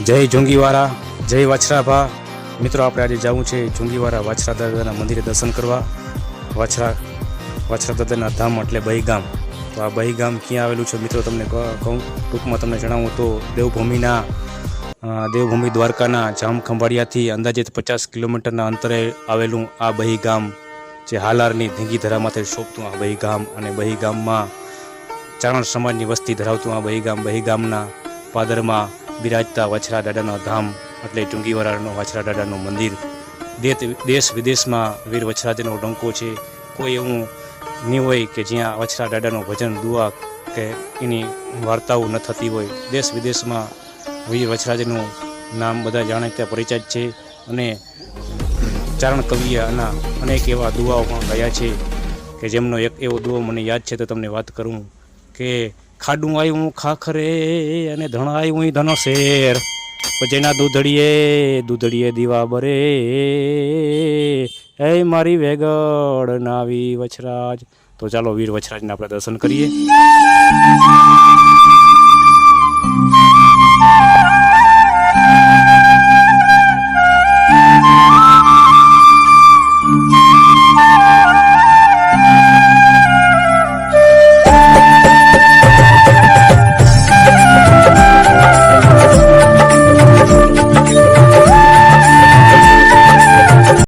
જય જુંગીવાળા, જય વાછરાભા। મિત્રો આપણે આજે જવું છે જુંગીવાળા વાછરા દાદાના મંદિરે દર્શન કરવા। વાછરા દાદાના ધામ એટલે બહી ગામ। તો આ બહી ગામ ક્યાં આવેલું છે મિત્રો તમને કહું, ટૂંકમાં તમને જણાવું તો દેવભૂમિ દ્વારકાના જામ ખંભાળિયાથી અંદાજિત 50 કિલોમીટરના અંતરે આવેલું આ બહી ગામ, જે હાલારની ધીંગીધરામાંથી શોભતું આ બહી ગામ, અને બહી ગામમાં ચારણ સમાજની વસ્તી ધરાવતું આ બહી ગામના પાદરમાં બિરાજતા વાછરા દાદાનો ધામ એટલે જુંગીવાળાનો વાછરા દાદાનું મંદિર। દેશ વિદેશમાં વીર વછરાજીનો ડંકો છે। કોઈ એવું નહીં હોય કે જ્યાં વાછરા દાદાનું ભજન દુઆ કે એની વાર્તાઓ ન થતી હોય। દેશ વિદેશમાં વીર વછરાજીનું નામ બધા જાણીતા પરિચય છે, અને ચારણ કવિએ આના અનેક એવા દુઆઓ પણ ગયા છે કે જેમનો એક એવો દુઆ મને યાદ છે તો તમને વાત કરું કે ખાડું આવ્યું ખાખરે અને ધણ આવ્યું ધનો શેર, જેના દૂધડીએ દીવા બરે, હે મારી વેગડ નાવી વછરાજ। તો ચાલો વીર વછરાજને આપણે દર્શન કરીએ।